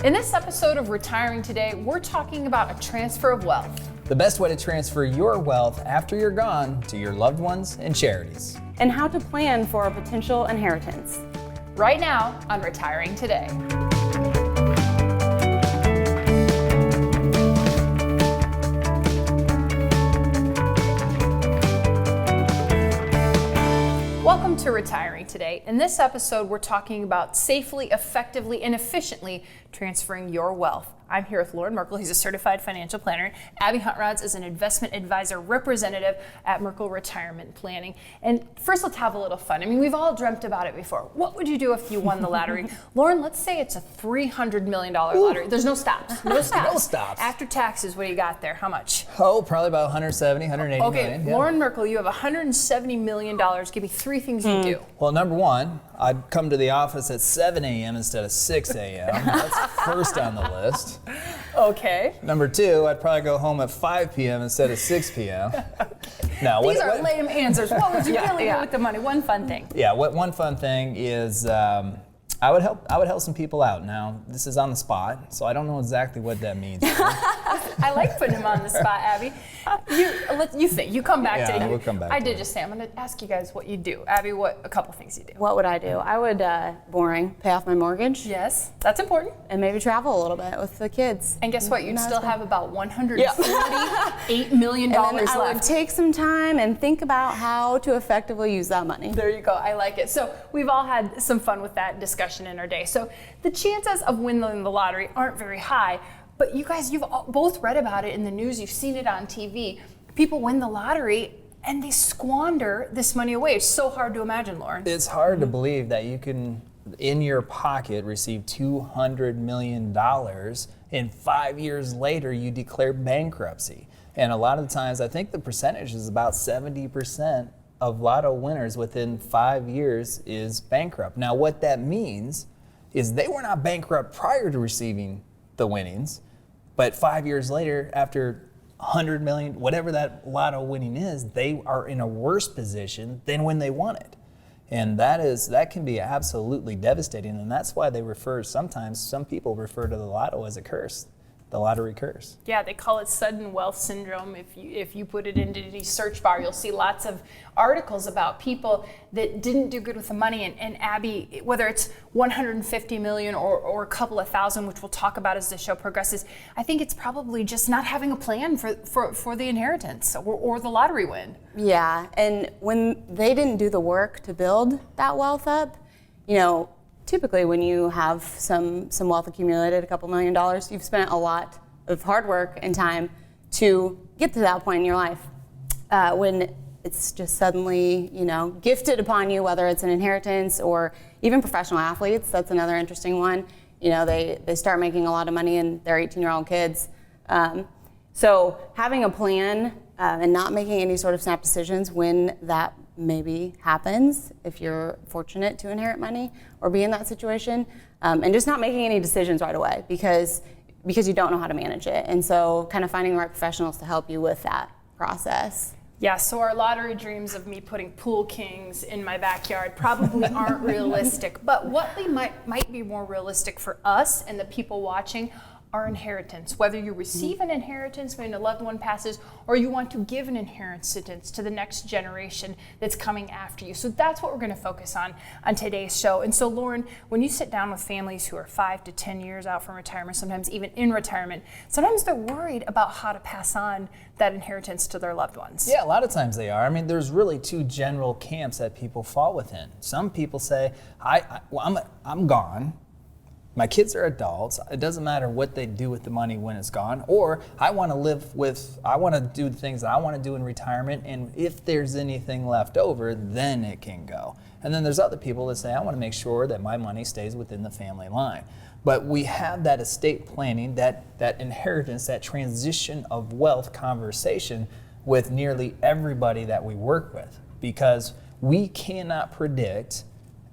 In this episode of Retiring Today, we're talking about a transfer of wealth. The best way to transfer your wealth after you're gone to your loved ones and charities. And how to plan for a potential inheritance. Right now on Retiring Today. Welcome to Retiring Today. In this episode, we're talking about safely, effectively, and efficiently transferring your wealth. I'm here with Loren Merkle. He's a certified financial planner. Abby Huntrods is an investment advisor representative at Merkle Retirement Planning. And first, let's have a little fun. I mean, we've all dreamt about it before. What would you do if you won the lottery? Loren, let's say it's a $300 million lottery. There's no stops. No stops. No stops. After taxes, what do you got there? How much? Oh, probably about 170, 180 million. Okay, Loren Merkle, you have $170 million. Give me three things you do. Well, number one, I'd come to the office at 7 a.m. instead of 6 a.m. That's first on the list. Okay. Number two, I'd probably go home at 5 p.m. instead of 6 p.m. Now, These are lame answers. What would you really do with the money? One fun thing. Yeah, one fun thing is I would help some people out. Now, this is on the spot, so I don't know exactly what that means. I like putting him on the spot, Abby. You think. You come back to it. We'll come back I to did it. just say, I'm going to ask you guys what you do. Abby, a couple things you do. What would I do? I would, pay off my mortgage. Yes, that's important. And maybe travel a little bit with the kids. And guess what? You'd still have about $148 million And then left. I would take some time and think about how to effectively use that money. There you go. I like it. So we've all had some fun with that discussion in our day. So the chances of winning the lottery aren't very high, but you guys, you've both read about it in the news. You've seen it on TV. People win the lottery and they squander this money away. It's so hard to imagine, Loren. It's hard to believe that you can, in your pocket, receive $200 million and 5 years later you declare bankruptcy. And a lot of the times, I think the percentage is about 70% of lotto winners within 5 years is bankrupt. Now, what that means is they were not bankrupt prior to receiving the winnings, but 5 years later, after 100 million, whatever that lotto winning is, they are in a worse position than when they won it. And that can be absolutely devastating, and that's why sometimes some people refer to the lotto as a curse, the lottery curse. Yeah, they call it sudden wealth syndrome. If you put it into the search bar, you'll see lots of articles about people that didn't do good with the money. And Abby, whether it's 150 million or a couple of thousand, which we'll talk about as the show progresses, I think it's probably just not having a plan for the inheritance or the lottery win. Yeah, and when they didn't do the work to build that wealth up, typically when you have some wealth accumulated, a couple $1 million, you've spent a lot of hard work and time to get to that point in your life. When it's just suddenly, gifted upon you, whether it's an inheritance or even professional athletes, that's another interesting one. They start making a lot of money and they're 18-year-old kids. So having a plan and not making any sort of snap decisions when that maybe happens, if you're fortunate to inherit money or be in that situation, and just not making any decisions right away because you don't know how to manage it. And so kind of finding the right professionals to help you with that process. Yeah, so our lottery dreams of me putting pool kings in my backyard probably aren't realistic. But what might be more realistic for us and the people watching are inheritance. Whether you receive an inheritance when a loved one passes or you want to give an inheritance to the next generation that's coming after you. So that's what we're going to focus on today's show. And so, Loren, when you sit down with families who are 5 to 10 years out from retirement, sometimes even in retirement, sometimes they're worried about how to pass on that inheritance to their loved ones. Yeah, a lot of times they are. I mean, there's really two general camps that people fall within. Some people say, I'm gone. My kids are adults. It doesn't matter what they do with the money when it's gone. Or I want to do the things that I want to do in retirement, and if there's anything left over, then it can go. And then there's other people that say, I want to make sure that my money stays within the family line. But we have that estate planning, that inheritance, that transition of wealth conversation with nearly everybody that we work with, because we cannot predict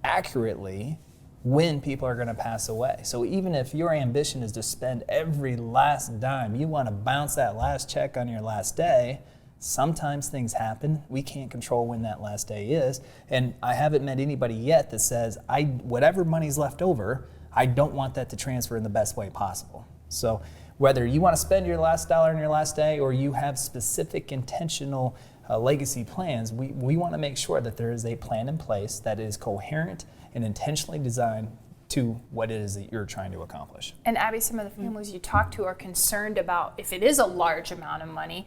accurately when people are going to pass away. So even if your ambition is to spend every last dime, you want to bounce that last check on your last day, sometimes things happen. We can't control when that last day is. And I haven't met anybody yet that says, whatever money's left over, I don't want that to transfer in the best way possible. So whether you want to spend your last dollar in your last day or you have specific intentional legacy plans, we want to make sure that there is a plan in place that is coherent and intentionally designed to what it is that you're trying to accomplish. And Abby, some of the families you talk to are concerned about, if it is a large amount of money,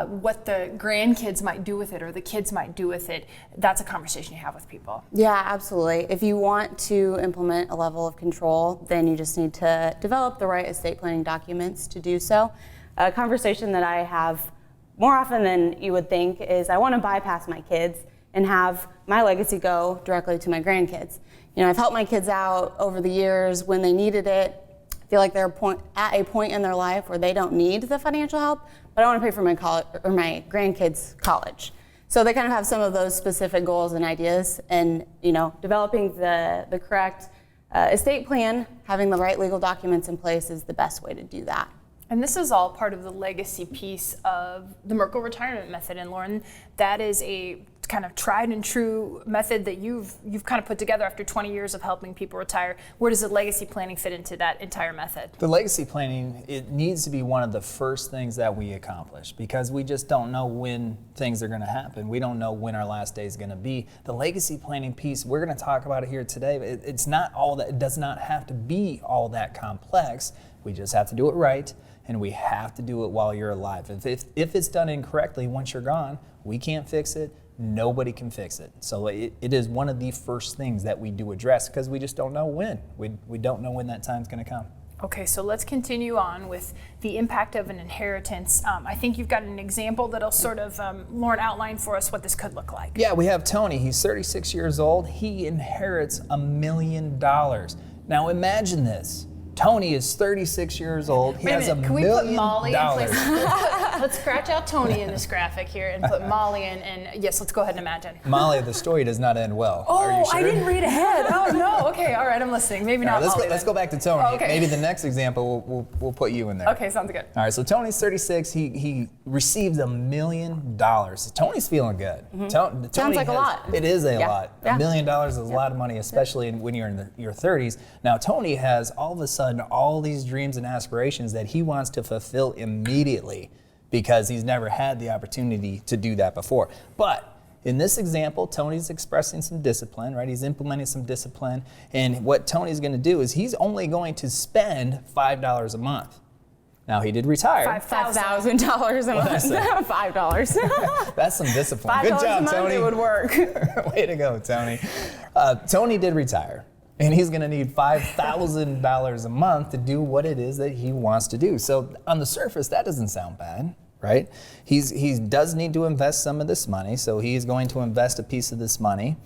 what the grandkids might do with it or the kids might do with it. That's a conversation you have with people. Yeah, absolutely. If you want to implement a level of control, then you just need to develop the right estate planning documents to do so. A conversation that I have more often than you would think is I want to bypass my kids and have my legacy go directly to my grandkids. You know, I've helped my kids out over the years when they needed it. I feel like they're at a point in their life where they don't need the financial help, but I want to pay for my college or my grandkids' college. So they kind of have some of those specific goals and ideas, and you know, developing the correct estate plan, having the right legal documents in place is the best way to do that. And this is all part of the legacy piece of the Merkle retirement method. And Loren, that is a kind of tried and true method that you've kind of put together after 20 years of helping people retire. Where does the legacy planning fit into that entire method? The legacy planning, it needs to be one of the first things that we accomplish because we just don't know when things are going to happen. We don't know when our last day is going to be. The legacy planning piece, we're going to talk about it here today. It's not all that, it does not have to be all that complex. We just have to do it right, and we have to do it while you're alive. If it's done incorrectly, once you're gone, we can't fix it. Nobody can fix it. So it is one of the first things that we do address because we just don't know when. We don't know when that time's going to come. Okay, so let's continue on with the impact of an inheritance. I think you've got an example that'll sort of, Loren, outline for us what this could look like. Yeah, we have Tony. He's 36 years old. He inherits $1 million. Now imagine this. Tony is 36 years old. He has $1 million. Can we put Molly in place? Let's scratch out Tony in this graphic here and put Molly in. And yes, let's go ahead and imagine. Molly, the story does not end well. Oh, Are you sure? I didn't read ahead. Oh no. Okay, all right, I'm listening. Maybe not Molly. Let's go back to Tony. Oh, okay. Maybe the next example we'll put you in there. Okay, sounds good. All right, so Tony's 36. He receives $1 million. Tony's feeling good. Mm-hmm. Sounds like a lot. It is a lot. Yeah. $1 million is a lot of money, especially when you're in your 30s. Now Tony has all of a sudden all these dreams and aspirations that he wants to fulfill immediately because he's never had the opportunity to do that before. But in this example, Tony's expressing some discipline, right? He's implementing some discipline. And what Tony's going to do is he's only going to spend $5 a month. Now, he did retire. $5,000 a month. $5. That's some discipline. $5 Good job, a month, Tony. it would work. Way to go, Tony. Tony did retire. And he's going to need $5,000 a month to do what it is that he wants to do. So on the surface, that doesn't sound bad, right? He does need to invest some of this money, so he's going to invest a piece of this money.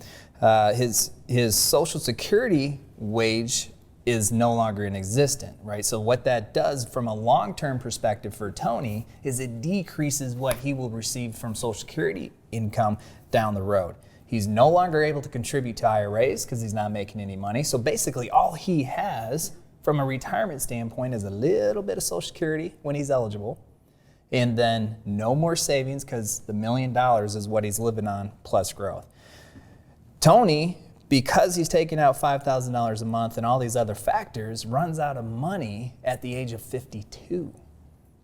His Social Security wage is no longer in existence, right? So what that does from a long-term perspective for Tony is it decreases what he will receive from Social Security income down the road. He's no longer able to contribute to IRAs because he's not making any money. So basically all he has from a retirement standpoint is a little bit of Social Security when he's eligible, and then no more savings because the $1 million is what he's living on plus growth. Tony, because he's taking out $5,000 a month and all these other factors, runs out of money at the age of 52.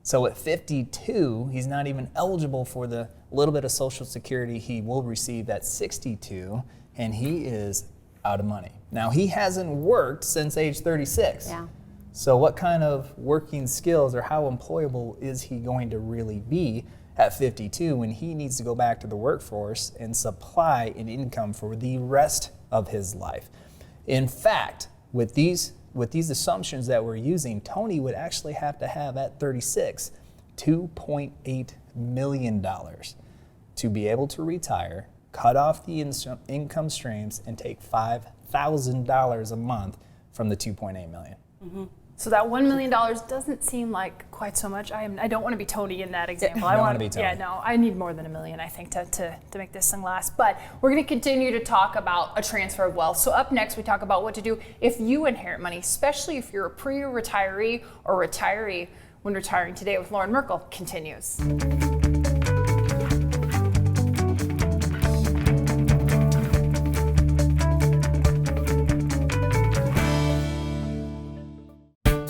So at 52, he's not even eligible for the little bit of Social Security he will receive at 62, and he is out of money. Now, he hasn't worked since age 36. Yeah. So what kind of working skills or how employable is he going to really be at 52 when he needs to go back to the workforce and supply an income for the rest of his life? In fact, with these assumptions that we're using, Tony would actually have to have at 36 $2.8 million to be able to retire, cut off the income streams, and take $5,000 a month from the $2.8 million. Mm-hmm. So that $1 million doesn't seem like quite so much. I don't want to be Tony in that example. I want to be Tony. Yeah, no, I need more than $1 million, I think, to make this thing last. But we're going to continue to talk about a transfer of wealth. So up next, we talk about what to do if you inherit money, especially if you're a pre-retiree or retiree when retiring. Today with Loren Merkle continues.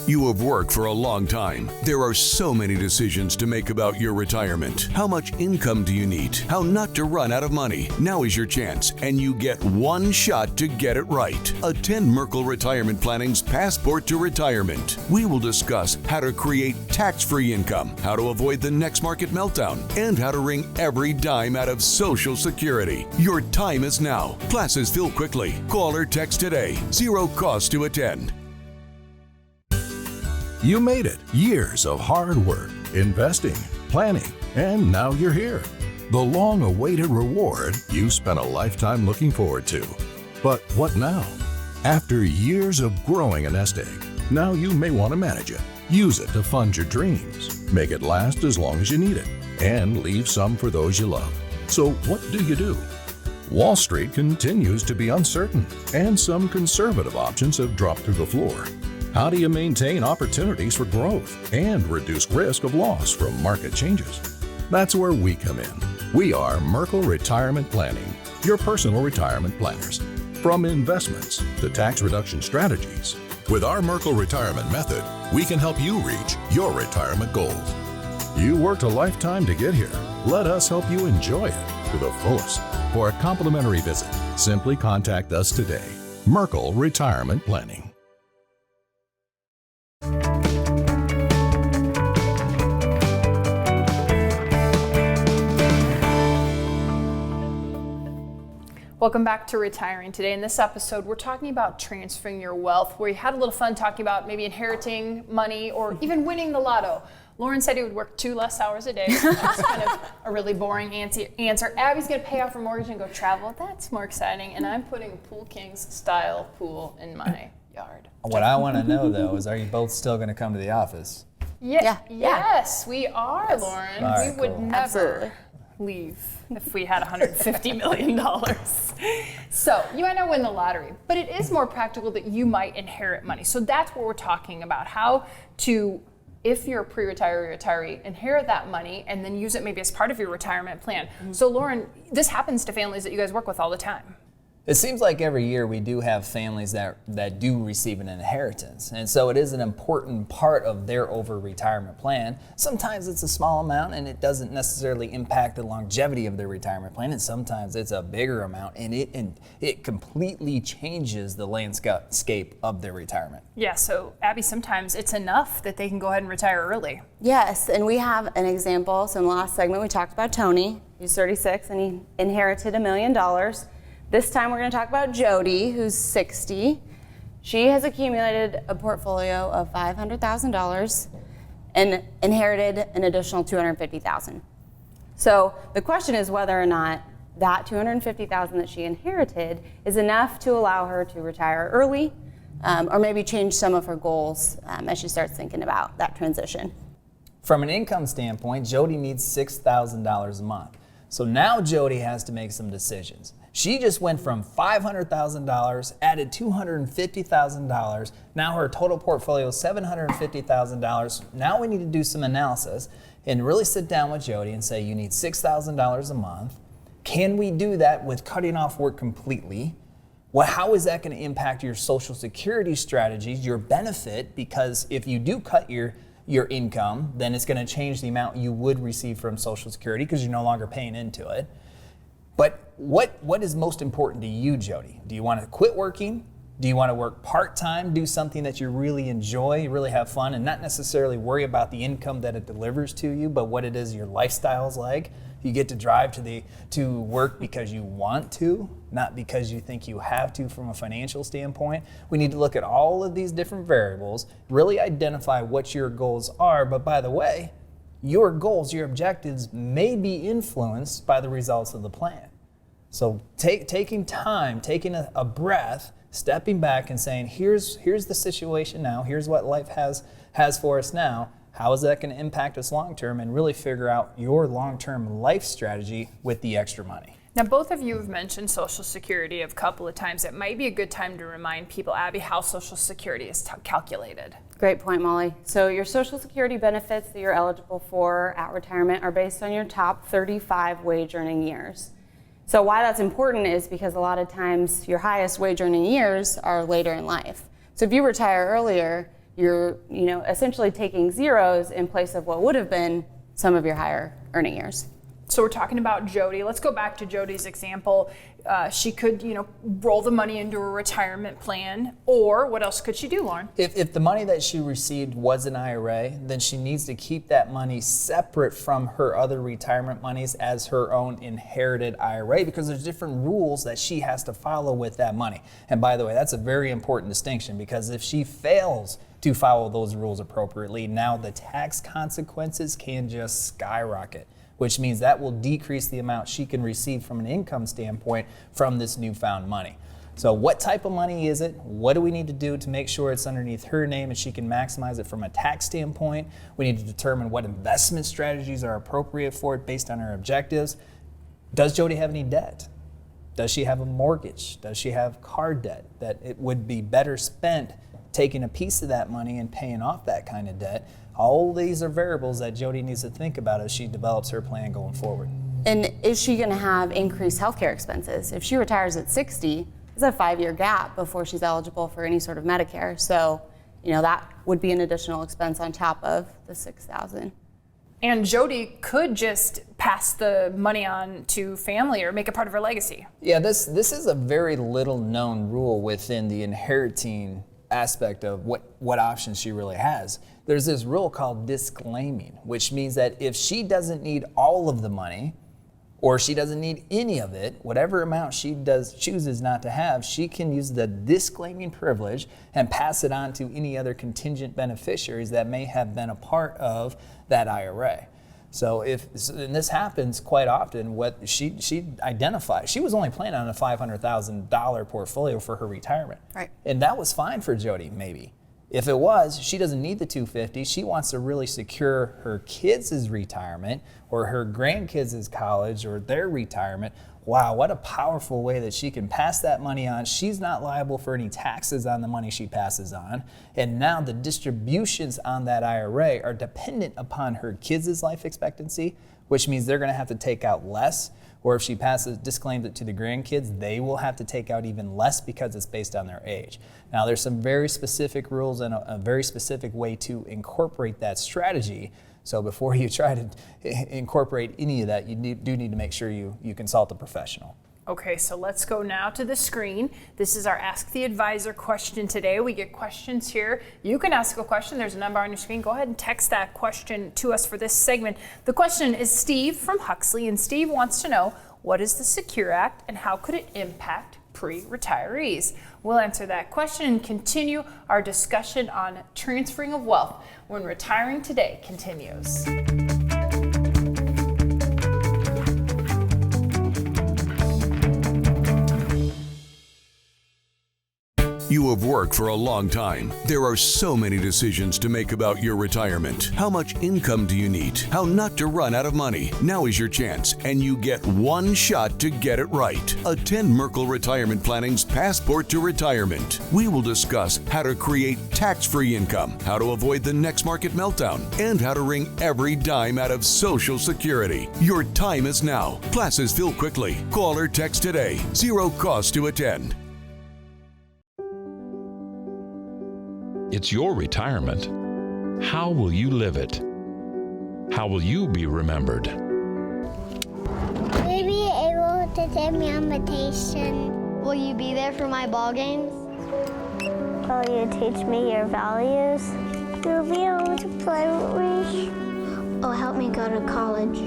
You have worked for a long time. There are so many decisions to make about your retirement. How much income do you need? How not to run out of money? Now is your chance, and you get one shot to get it right. Attend Merkle Retirement Planning's Passport to Retirement. We will discuss how to create tax-free income, how to avoid the next market meltdown, and how to wring every dime out of Social Security. Your time is now. Classes fill quickly. Call or text today. Zero cost to attend. You made it. Years of hard work, investing, planning, and now you're here. The long-awaited reward you spent a lifetime looking forward to. But what now? After years of growing a nest egg, now you may want to manage it. Use it to fund your dreams. Make it last as long as you need it. And leave some for those you love. So what do? Wall Street continues to be uncertain, and some conservative options have dropped through the floor. How do you maintain opportunities for growth and reduce risk of loss from market changes? That's where we come in. We are Merkle Retirement Planning, your personal retirement planners. From investments to tax reduction strategies, with our Merkle Retirement Method, we can help you reach your retirement goals. You worked a lifetime to get here. Let us help you enjoy it to the fullest. For a complimentary visit, simply contact us today. Merkle Retirement Planning. Welcome back to Retiring Today. In this episode, we're talking about transferring your wealth, where you had a little fun talking about maybe inheriting money or even winning the lotto. Loren said he would work 2 less hours a day. That's kind of a really boring answer. Abby's going to pay off her mortgage and go travel. That's more exciting. And I'm putting a Pool Kings style pool in my yard. What I want to know, though, is are you both still going to come to the office? Yeah. Yes, we are, Loren. All right, we would cool. never Absolutely. leave if we had $150 million. So you might not win the lottery, but it is more practical that you might inherit money. So that's what we're talking about, how to, if you're a pre-retiree or retiree, inherit that money and then use it maybe as part of your retirement plan. So Loren, this happens to families that you guys work with all the time. It seems like every year we do have families that do receive an inheritance. And so it is an important part of their over-retirement plan. Sometimes it's a small amount and it doesn't necessarily impact the longevity of their retirement plan. And sometimes it's a bigger amount and it completely changes the landscape of their retirement. Yeah, so Abby, sometimes it's enough that they can go ahead and retire early. Yes, and we have an example. So in the last segment, we talked about Tony. He's 36 and he inherited $1 million. This time we're going to talk about Jody, who's 60. She has accumulated a portfolio of $500,000 and inherited an additional $250,000. So the question is whether or not that $250,000 that she inherited is enough to allow her to retire early, or maybe change some of her goals as she starts thinking about that transition. From an income standpoint, Jody needs $6,000 a month. So now Jody has to make some decisions. She just went from $500,000, added $250,000. Now her total portfolio is $750,000. Now we need to do some analysis and really sit down with Jody and say, you need $6,000 a month. Can we do that with cutting off work completely? Well, how is that going to impact your Social Security strategies, your benefit? Because if you do cut your income, then it's going to change the amount you would receive from Social Security because you're no longer paying into it. But what is most important to you, Jody? Do you want to quit working? Do you want to work part-time, do something that you really enjoy, you really have fun, and not necessarily worry about the income that it delivers to you, but what it is your lifestyle is like? You get to drive to work because you want to, not because you think you have to from a financial standpoint. We need to look at all of these different variables, really identify what your goals are, but by the way, your goals, your objectives may be influenced by the results of the plan. So taking time, taking a breath, stepping back and saying, here's the situation now, here's what life has for us now, how is that going to impact us long term, and really figure out your long-term life strategy with the extra money. Now, both of you have mentioned Social Security a couple of times. It might be a good time to remind people, Abby, how Social Security is calculated. Great point, Molly. So your Social Security benefits that you're eligible for at retirement are based on your top 35 wage earning years. So why that's important is because a lot of times your highest wage earning years are later in life. So if you retire earlier, you're, essentially taking zeros in place of what would have been some of your higher earning years. So we're talking about Jody. Let's go back to Jody's example. She could, roll the money into a retirement plan, or what else could she do, Loren? If the money that she received was an IRA, then she needs to keep that money separate from her other retirement monies as her own inherited IRA, because there's different rules that she has to follow with that money. And by the way, that's a very important distinction, because if she fails to follow those rules appropriately, now the tax consequences can just skyrocket, which means that will decrease the amount she can receive from an income standpoint from this newfound money. So what type of money is it? What do we need to do to make sure it's underneath her name and she can maximize it from a tax standpoint? We need to determine what investment strategies are appropriate for it based on her objectives. Does Jody have any debt? Does she have a mortgage? Does she have car debt that it would be better spent taking a piece of that money and paying off that kind of debt? All these are variables that Jody needs to think about as she develops her plan going forward. And is she going to have increased healthcare expenses? If she retires at 60, there's a 5-year gap before she's eligible for any sort of Medicare. So, that would be an additional expense on top of the $6,000. And Jody could just pass the money on to family or make it part of her legacy. Yeah, this is a very little known rule within the inheriting aspect of what options she really has. There's this rule called disclaiming, which means that if she doesn't need all of the money, or she doesn't need any of it, whatever amount she chooses not to have, she can use the disclaiming privilege and pass it on to any other contingent beneficiaries that may have been a part of that IRA. So and this happens quite often, what she identified, she was only planning on a $500,000 portfolio for her retirement. Right. And that was fine for Jody, maybe. If it was, she doesn't need the $250. She wants to really secure her kids' retirement or her grandkids' college or their retirement. Wow, what a powerful way that she can pass that money on. She's not liable for any taxes on the money she passes on. And now the distributions on that IRA are dependent upon her kids' life expectancy, which means they're going to have to take out less. Or if she disclaims it to the grandkids, they will have to take out even less because it's based on their age. Now, there's some very specific rules and a very specific way to incorporate that strategy. So before you try to incorporate any of that, you do need to make sure you consult a professional. Okay, so let's go now to the screen. This is our Ask the Advisor question today. We get questions here. You can ask a question. There's a number on your screen. Go ahead and text that question to us for this segment. The question is Steve from Huxley, and Steve wants to know, what is the Secure Act and how could it impact pre-retirees? We'll answer that question and continue our discussion on transferring of wealth when Retiring Today continues. You have worked for a long time. There are so many decisions to make about your retirement. How much income do you need? How not to run out of money? Now is your chance, and you get one shot to get it right. Attend Merkle Retirement Planning's Passport to Retirement. We will discuss how to create tax-free income, how to avoid the next market meltdown, and how to wring every dime out of Social Security. Your time is now. Classes fill quickly. Call or text today. Zero cost to attend. It's your retirement. How will you live it? How will you be remembered? Will you be able to take me on vacation? Will you be there for my ball games? Will you teach me your values? You'll be able to play with me? Oh, help me go to college.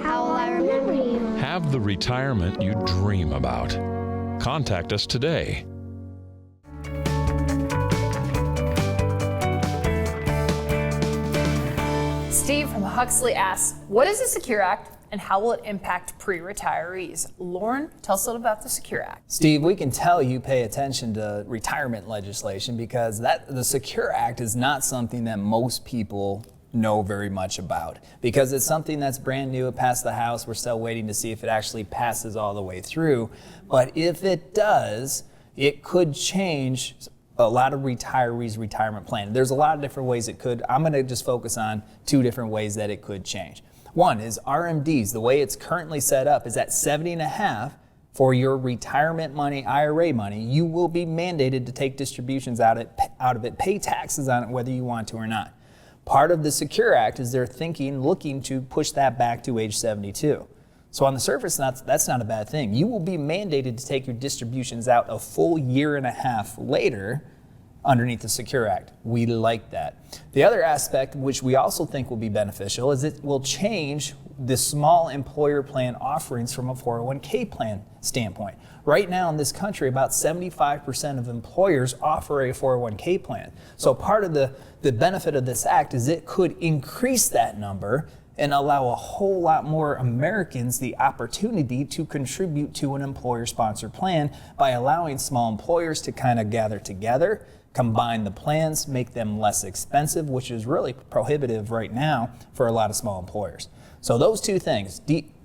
How will I remember you? Have the retirement you dream about. Contact us today. Steve from Huxley asks, what is the Secure Act and how will it impact pre-retirees? Loren, tell us a little about the Secure Act. Steve, we can tell you pay attention to retirement legislation because the Secure Act is not something that most people know very much about because it's something that's brand new. It passed the House. We're still waiting to see if it actually passes all the way through. But if it does, it could change a lot of retirees' retirement plan. There's a lot of different ways it could. I'm going to just focus on two different ways that it could change. One is RMDs. The way it's currently set up is at 70.5 for your retirement money, IRA money, you will be mandated to take distributions out of it, pay taxes on it whether you want to or not. Part of the Secure Act is they're looking to push that back to age 72. So on the surface, that's not a bad thing. You will be mandated to take your distributions out a full year and a half later underneath the Secure Act. We like that. The other aspect, which we also think will be beneficial, is it will change the small employer plan offerings from a 401k plan standpoint. Right now in this country, about 75% of employers offer a 401k plan. So part of the benefit of this act is it could increase that number and allow a whole lot more Americans the opportunity to contribute to an employer-sponsored plan by allowing small employers to kind of gather together, combine the plans, make them less expensive, which is really prohibitive right now for a lot of small employers. So those two things,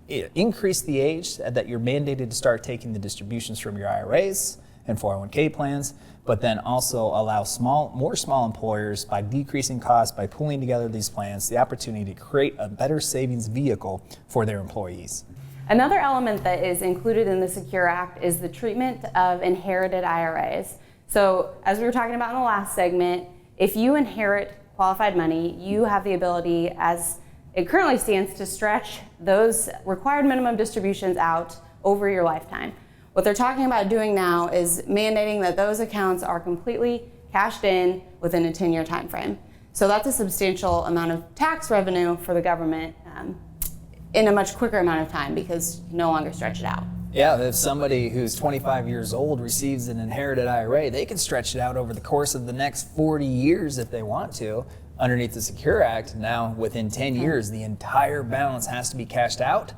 increase the age that you're mandated to start taking the distributions from your IRAs and 401k plans, but then also allow more small employers, by decreasing costs, by pulling together these plans, the opportunity to create a better savings vehicle for their employees. Another element that is included in the Secure Act is the treatment of inherited IRAs. So as we were talking about in the last segment, if you inherit qualified money, you have the ability, as it currently stands, to stretch those required minimum distributions out over your lifetime. What they're talking about doing now is mandating that those accounts are completely cashed in within a 10-year time frame. So that's a substantial amount of tax revenue for the government in a much quicker amount of time, because you no longer stretch it out. Yeah, if somebody who's 25 years old receives an inherited IRA, they can stretch it out over the course of the next 40 years if they want to. Underneath the Secure Act, now within 10 years, the entire balance has to be cashed out,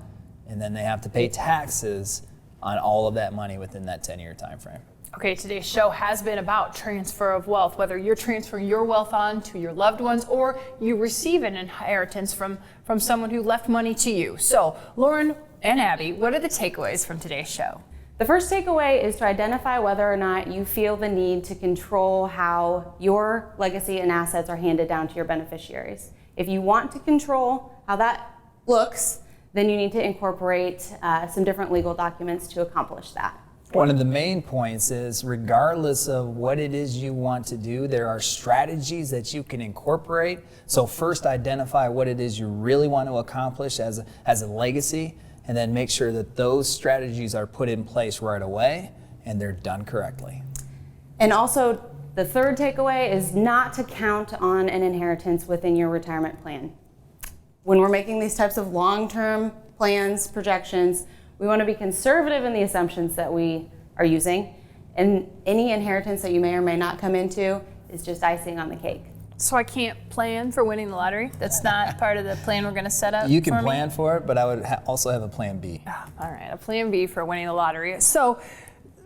and then they have to pay taxes on all of that money within that 10-year time frame. Okay, today's show has been about transfer of wealth, whether you're transferring your wealth on to your loved ones or you receive an inheritance from someone who left money to you. So, Loren and Abby, what are the takeaways from today's show? The first takeaway is to identify whether or not you feel the need to control how your legacy and assets are handed down to your beneficiaries. If you want to control how that looks, then you need to incorporate some different legal documents to accomplish that. One of the main points is, regardless of what it is you want to do, there are strategies that you can incorporate. So first identify what it is you really want to accomplish as a legacy, and then make sure that those strategies are put in place right away and they're done correctly. And also, the third takeaway is not to count on an inheritance within your retirement plan. When we're making these types of long-term plans, projections, we want to be conservative in the assumptions that we are using, and any inheritance that you may or may not come into is just icing on the cake. So I can't plan for winning the lottery? That's not part of the plan we're going to set up? You can plan for it, but I would also have a plan B. All right, a plan B for winning the lottery. So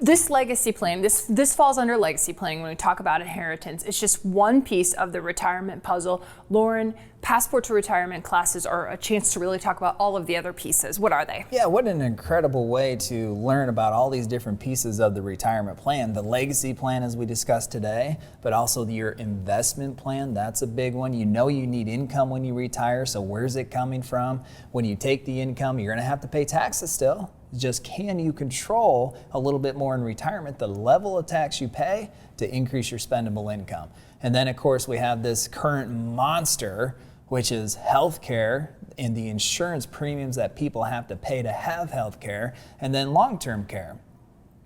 this legacy plan, this falls under legacy planning when we talk about inheritance. It's just one piece of the retirement puzzle. Loren, Passport to Retirement classes are a chance to really talk about all of the other pieces. What are they? Yeah, what an incredible way to learn about all these different pieces of the retirement plan. The legacy plan, as we discussed today, but also your investment plan. That's a big one. You know you need income when you retire, so where's it coming from? When you take the income, you're going to have to pay taxes still. Just can you control a little bit more in retirement the level of tax you pay to increase your spendable income? And then, of course, we have this current monster, which is healthcare and the insurance premiums that people have to pay to have healthcare, and then long-term care.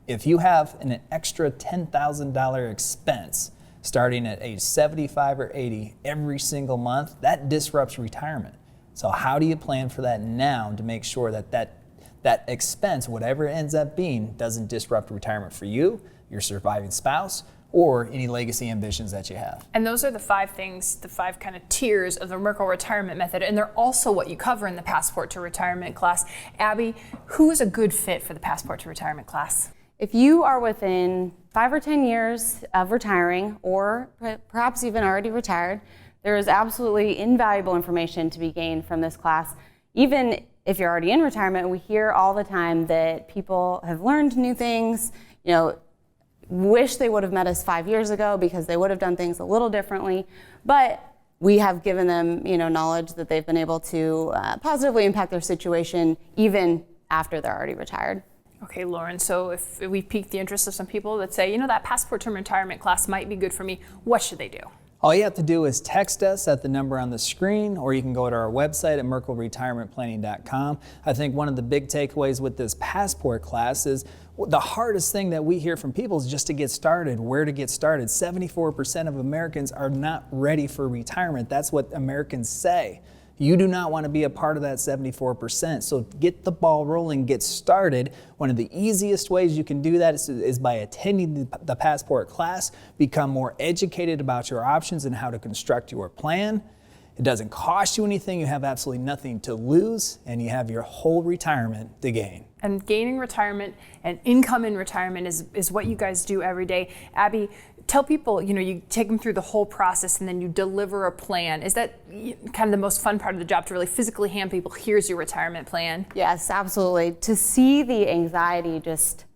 If you have an extra $10,000 expense starting at age 75 or 80 every single month, that disrupts retirement. So how do you plan for that now to make sure that expense, whatever it ends up being, doesn't disrupt retirement for you, your surviving spouse, or any legacy ambitions that you have? And those are the 5 things, the 5 kind of tiers of the Merkle retirement method, and they're also what you cover in the Passport to Retirement class. Abby, who's a good fit for the Passport to Retirement class? If you are within 5 or 10 years of retiring, or perhaps even already retired, there is absolutely invaluable information to be gained from this class. Even if you're already in retirement, we hear all the time that people have learned new things, wish they would have met us 5 years ago because they would have done things a little differently, but we have given them, knowledge that they've been able to positively impact their situation even after they're already retired. Okay, Lauren, so if we pique the interest of some people that say, that passport to retirement class might be good for me, what should they do? All you have to do is text us at the number on the screen, or you can go to our website at merkleretirementplanning.com. I think one of the big takeaways with this passport class is the hardest thing that we hear from people is just to get started, where to get started. 74% of Americans are not ready for retirement. That's what Americans say. You do not want to be a part of that 74%. So get the ball rolling, get started. One of the easiest ways you can do that is by attending the passport class, become more educated about your options and how to construct your plan. It doesn't cost you anything, you have absolutely nothing to lose, and you have your whole retirement to gain. And gaining retirement and income in retirement is what you guys do every day. Abby, tell people, you take them through the whole process and then you deliver a plan. Is that kind of the most fun part of the job, to really physically hand people, here's your retirement plan? Yes, absolutely. To see the anxiety just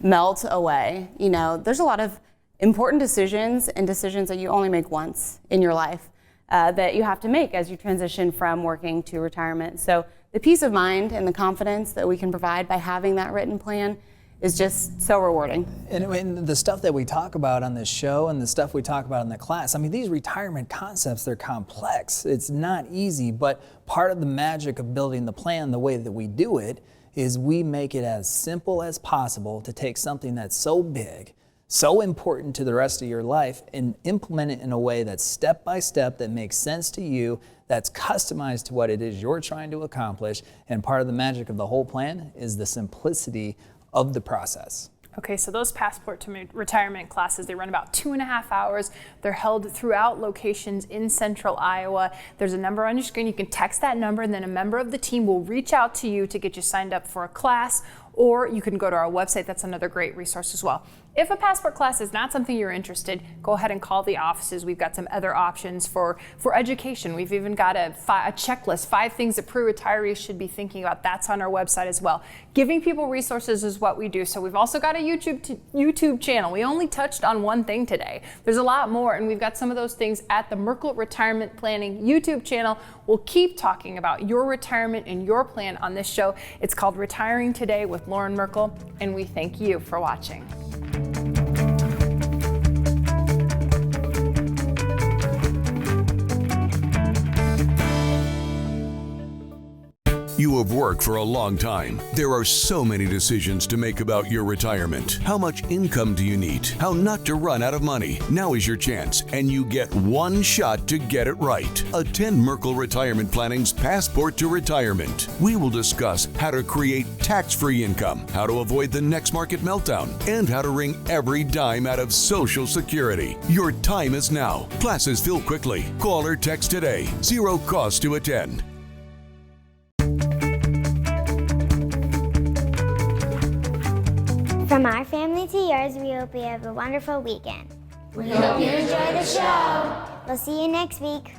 melt away. There's a lot of important decisions and decisions that you only make once in your life that you have to make as you transition from working to retirement. So the peace of mind and the confidence that we can provide by having that written plan is just so rewarding. And the stuff that we talk about on this show and the stuff we talk about in the class, these retirement concepts, they're complex. It's not easy, but part of the magic of building the plan the way that we do it is we make it as simple as possible to take something that's so big, so important to the rest of your life, and implement it in a way that's step by step, that makes sense to you, that's customized to what it is you're trying to accomplish. And part of the magic of the whole plan is the simplicity of the process. Okay, so those passport to retirement classes, they run about 2.5 hours. They're held throughout locations in central Iowa. There's a number on your screen. You can text that number and then a member of the team will reach out to you to get you signed up for a class, or you can go to our website. That's another great resource as well. If a passport class is not something you're interested, go ahead and call the offices. We've got some other options for education. We've even got a checklist, 5 things that pre-retirees should be thinking about. That's on our website as well. Giving people resources is what we do. So we've also got a YouTube channel. We only touched on one thing today. There's a lot more, and we've got some of those things at the Merkle Retirement Planning YouTube channel. We'll keep talking about your retirement and your plan on this show. It's called Retiring Today with Loren Merkle, and we thank you for watching. You have worked for a long time. There are so many decisions to make about your retirement. How much income do you need? How not to run out of money? Now is your chance, and you get one shot to get it right. Attend Merkle Retirement Planning's Passport to Retirement. We will discuss how to create tax-free income, how to avoid the next market meltdown, and how to wring every dime out of Social Security. Your time is now. Classes fill quickly. Call or text today. 0 cost to attend. From our family to yours, we hope you have a wonderful weekend. We hope you enjoy the show. We'll see you next week.